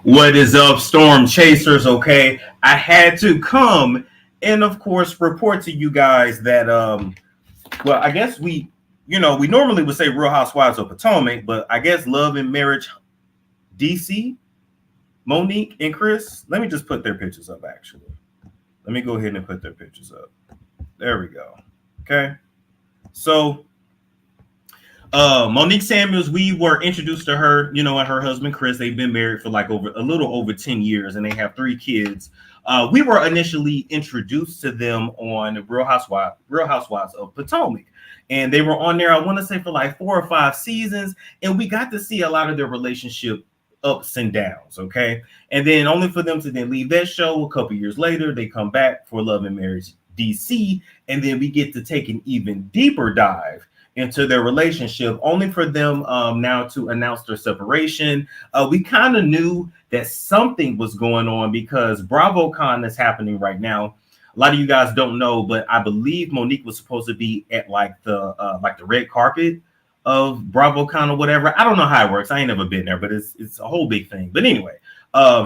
What is up, Storm Chasers? Okay, I had to come and, of course, report to you guys that, well, I guess we normally would say Real Housewives of Potomac, but I guess Love and Marriage DC, Monique and Chris. Let me just put their pictures up, actually. Let me go ahead and put their pictures up. There we go. Okay, so Monique Samuels, we were introduced to her, and her husband Chris. They've been married for like a little over 10 years, and they have 3 kids. We were initially introduced to them on Real Housewives of Potomac, and they were on there, I want to say, for like 4 or 5 seasons, and we got to see a lot of their relationship ups and downs. Okay, and then only for them to then leave that show a couple years later, they come back for Love and Marriage DC, and then we get to take an even deeper dive into their relationship, only for them now to announce their separation. We kind of knew that something was going on because BravoCon is happening right now. A lot of you guys don't know, but I believe Monique was supposed to be at like the red carpet of BravoCon or whatever. I don't know how it works. I ain't never been there, but it's a whole big thing. But anyway,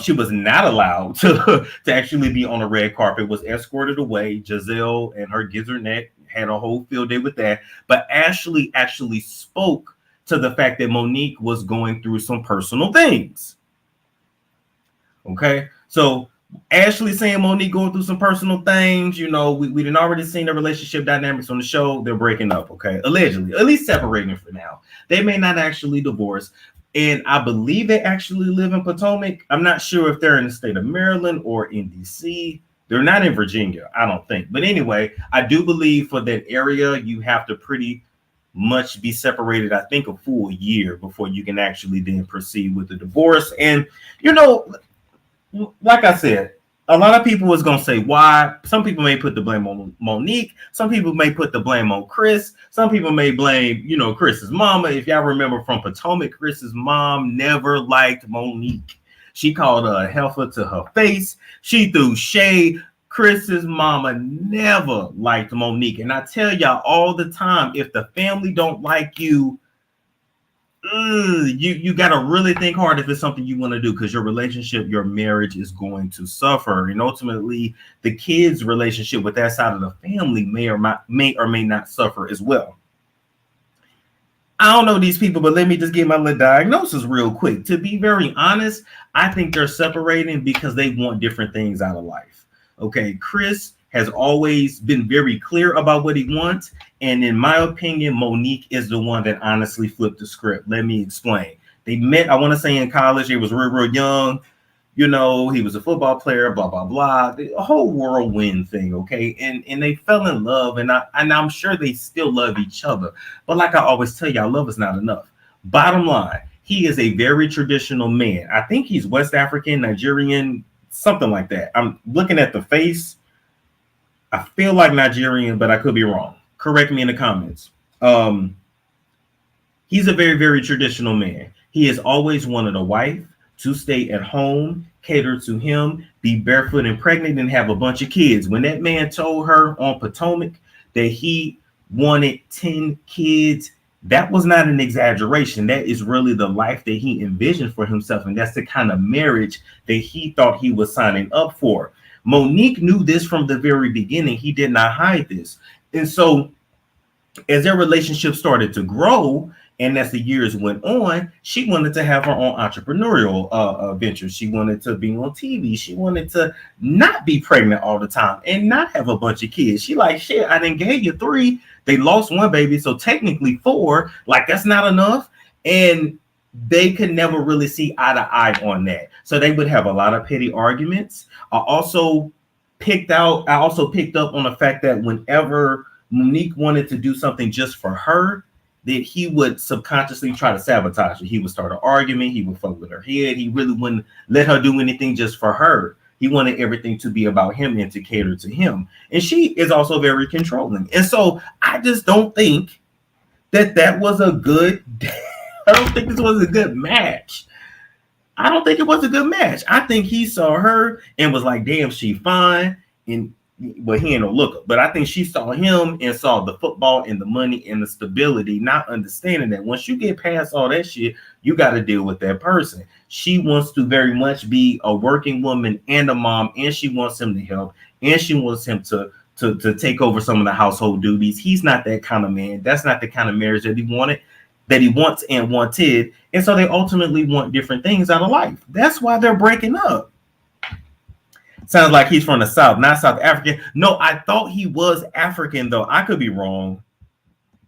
she was not allowed to actually be on the red carpet, was escorted away. Giselle and her gizzard neck had a whole field day with that. But Ashley actually spoke to the fact that Monique was going through some personal things. Okay, so Ashley saying Monique going through some personal things, we didn't already seen the relationship dynamics on the show. They're breaking up, okay, allegedly, at least separating for now. They may not actually divorce. And I believe they actually live in Potomac. I'm not sure if they're in the state of Maryland or in DC. They're not in Virginia, I don't think. But anyway, I do believe for that area, you have to pretty much be separated, I think, a full year before you can actually then proceed with the divorce. And, like I said, a lot of people was going to say why. Some people may put the blame on Monique. Some people may put the blame on Chris. Some people may blame, Chris's mama. If y'all remember from Potomac, Chris's mom never liked Monique. She called her a heifer to her face. She threw shade. Chris's mama never liked Monique. And I tell y'all all the time, if the family don't like you, you got to really think hard if it's something you want to do, because your relationship, your marriage is going to suffer. And ultimately, the kids' relationship with that side of the family may or may not suffer as well. I don't know these people, but let me just get my little diagnosis real quick. To be very honest, I think they're separating because they want different things out of life. Okay, Chris has always been very clear about what he wants. And in my opinion, Monique is the one that honestly flipped the script. Let me explain. They met, I want to say, in college. They was real young. He was a football player, blah, blah, blah. The whole whirlwind thing, okay? And they fell in love, and I'm sure they still love each other. But like I always tell y'all, love is not enough. Bottom line, he is a very traditional man. I think he's West African, Nigerian, something like that. I'm looking at the face. I feel like Nigerian, but I could be wrong. Correct me in the comments. He's a very, very traditional man. He has always wanted a wife to stay at home, cater to him, be barefoot and pregnant, and have a bunch of kids. When that man told her on Potomac that he wanted 10 kids, that was not an exaggeration. That is really the life that he envisioned for himself. And that's the kind of marriage that he thought he was signing up for. Monique knew this from the very beginning. He did not hide this. And so as their relationship started to grow, and as the years went on, she wanted to have her own entrepreneurial ventures. She wanted to be on TV. She wanted to not be pregnant all the time and not have a bunch of kids. She like, shit, I didn't gave you 3. They lost 1 baby, so technically 4. Like, that's not enough. And they could never really see eye to eye on that. So they would have a lot of petty arguments. I also picked up on the fact that whenever Monique wanted to do something just for her, that he would subconsciously try to sabotage her. He would start an argument. He would fuck with her head. He really wouldn't let her do anything just for her. He wanted everything to be about him and to cater to him. And she is also very controlling. And so I just don't think that was a good, I don't think this was a good match. I don't think it was a good match. I think he saw her and was like, damn, she fine. And but he ain't no looker. But I think she saw him and saw the football and the money and the stability, not understanding that once you get past all that shit, you got to deal with that person. She wants to very much be a working woman and a mom, and she wants him to help, and she wants him to take over some of the household duties. He's not that kind of man. That's not the kind of marriage that he wanted, that he wants and wanted. And so they ultimately want different things out of life. That's why they're breaking up. Sounds like he's from the South, not South African. No, I thought he was African, though. I could be wrong.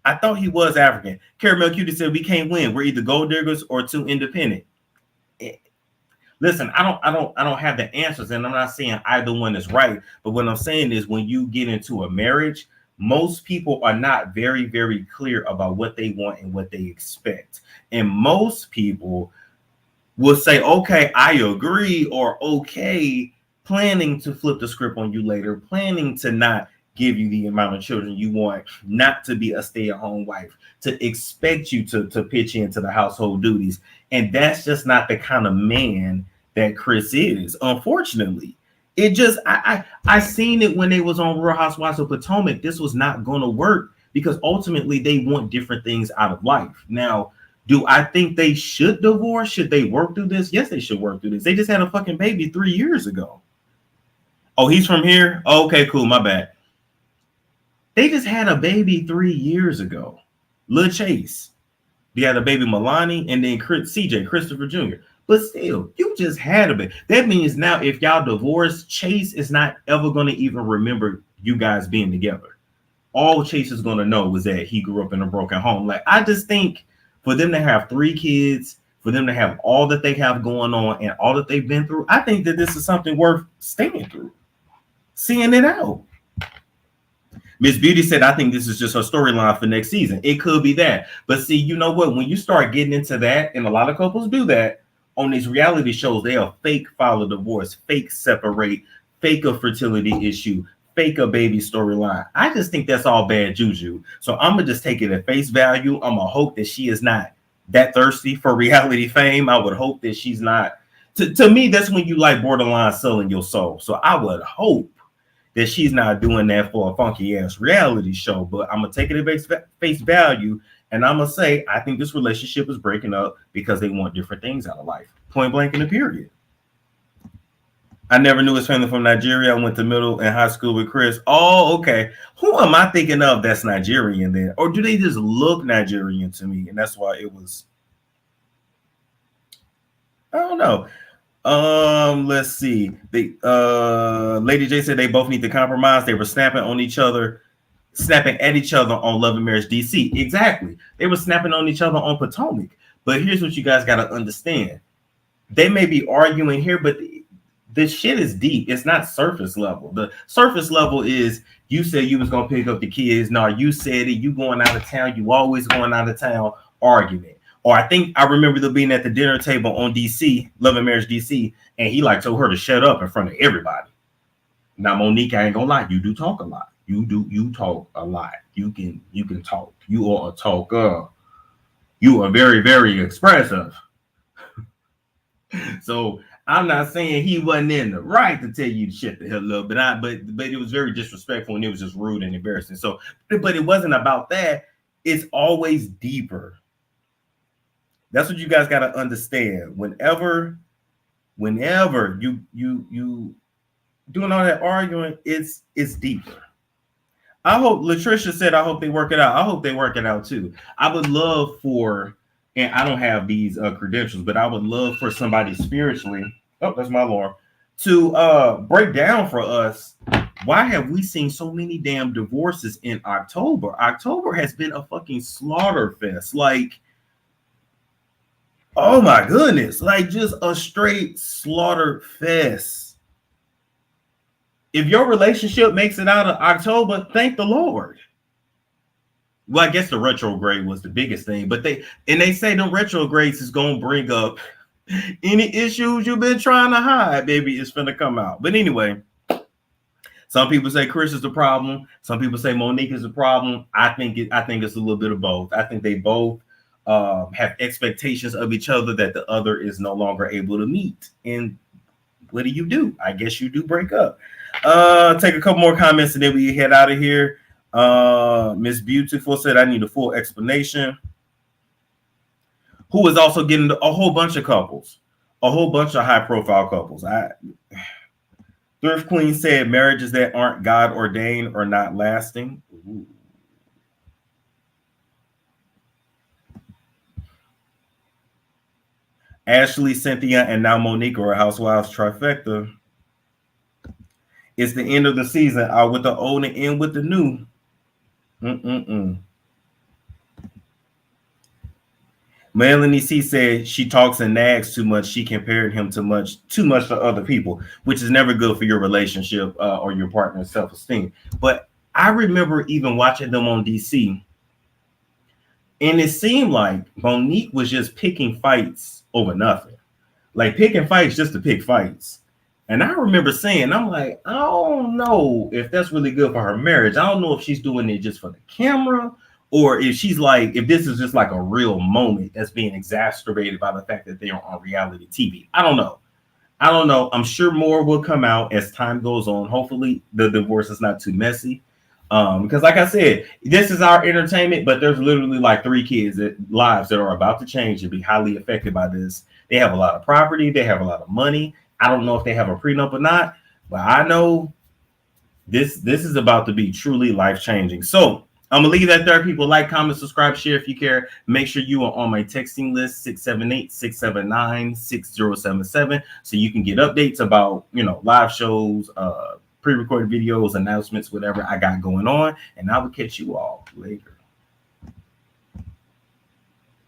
I thought he was African. Caramel Cutie said, we can't win. We're either gold diggers or too independent. Listen, I don't have the answers, and I'm not saying either one is right. But what I'm saying is, when you get into a marriage, most people are not very, very clear about what they want and what they expect. And most people will say, okay, I agree, or okay, planning to flip the script on you later, planning to not give you the amount of children you want, not to be a stay-at-home wife, to expect you to pitch into the household duties. And that's just not the kind of man that Chris is, unfortunately. It just, I seen it when they was on Real Housewives of Potomac. This was not going to work because ultimately they want different things out of life. Now, do I think they should divorce? Should they work through this? Yes, they should work through this. They just had a fucking baby 3 years ago. Oh, he's from here? Oh, okay, cool, my bad. They just had a baby 3 years ago. Lil Chase. They had a baby Milani, and then CJ, Christopher Jr. But still, you just had a baby. That means now if y'all divorce, Chase is not ever going to even remember you guys being together. All Chase is going to know was that he grew up in a broken home. Like, I just think for them to have 3 kids, for them to have all that they have going on and all that they've been through, I think that this is something worth staying through, seeing it out. Miss Beauty said, I think this is just her storyline for next season. It could be that. But see, you know what? When you start getting into that, and a lot of couples do that, on these reality shows, they'll fake file a divorce, fake separate, fake a fertility issue, fake a baby storyline. I just think that's all bad juju. So I'm going to just take it at face value. I'm going to hope that she is not that thirsty for reality fame. I would hope that she's not. To me, that's when you like borderline selling your soul. So I would hope that she's not doing that for a funky ass reality show, but I'm gonna take it at face value, and I'm gonna say I think this relationship is breaking up because they want different things out of life. Point blank in the period. I never knew his family from Nigeria. I went to middle and high school with Chris. Oh, okay. Who am I thinking of that's Nigerian then? Or do they just look Nigerian to me? And that's why it was. I don't know. Let's see. They Lady J said they both need to compromise. They were snapping at each other on Love and Marriage DC. Exactly. They were snapping on each other on Potomac. But here's what you guys got to understand. They may be arguing here, but this shit is deep. It's not surface level. The surface level is you said you was gonna pick up the kids. No, you said it. You going out of town. You always going out of town. Argument. Or I think I remember them being at the dinner table on DC, Love and Marriage DC, and he like told her to shut up in front of everybody. Now, Monique, I ain't gonna lie, you do talk a lot. You talk a lot. You can talk. You are a talker. You are very, very expressive. So I'm not saying he wasn't in the right to tell you to shut the hell up, but it was very disrespectful and it was just rude and embarrassing. So, but it wasn't about that. It's always deeper. That's what you guys got to understand. Whenever you doing all that arguing, it's deeper. I hope Latricia said, I hope they work it out. I hope they work it out too. I would love for, and I don't have these credentials, but I would love for somebody spiritually. Oh, that's my alarm. To break down for us. Why have we seen so many damn divorces in October? October has been a fucking slaughter fest. Like, oh my goodness, like just a straight slaughter fest. If your relationship makes it out of October, thank the Lord. Well, I guess the retrograde was the biggest thing, but they say the retrogrades is gonna bring up any issues you've been trying to hide, baby. It's gonna come out. But anyway, some people say Chris is the problem. Some people say Monique is the problem. I think it's a little bit of both. I think they both have expectations of each other that the other is no longer able to meet. And what do? I guess you do break up. Take a couple more comments and then we head out of here. Miss Beautiful said, I need a full explanation. Who is also getting a whole bunch of couples, a whole bunch of high profile couples. Thrift Queen said marriages that aren't God ordained are not lasting. Ooh. Ashley, Cynthia, and now Monique are a housewives trifecta. It's the end of the season. Out with the old and in with the new. Melanie C said she talks and nags too much. She compared him too much to other people, which is never good for your relationship or your partner's self-esteem. But I remember even watching them on DC, and it seemed like Monique was just picking fights over nothing, like picking fights just to pick fights. And I remember saying, I'm like, I don't know if that's really good for her marriage. I don't know if she's doing it just for the camera, or if she's like, if this is just like a real moment that's being exacerbated by the fact that they're on reality TV. I don't know. I'm sure more will come out as time goes on. Hopefully the divorce is not too messy. Because like I said, this is our entertainment, but there's literally like 3 kids' lives that are about to change and be highly affected by this. They have a lot of property. They have a lot of money. I don't know if they have a prenup or not, but I know this is about to be truly life-changing. So I'm going to leave that there. People like, comment, subscribe, share if you care. Make sure you are on my texting list, 678-679-6077, so you can get updates about, live shows, pre-recorded videos, announcements, whatever I got going on. And I will catch you all later.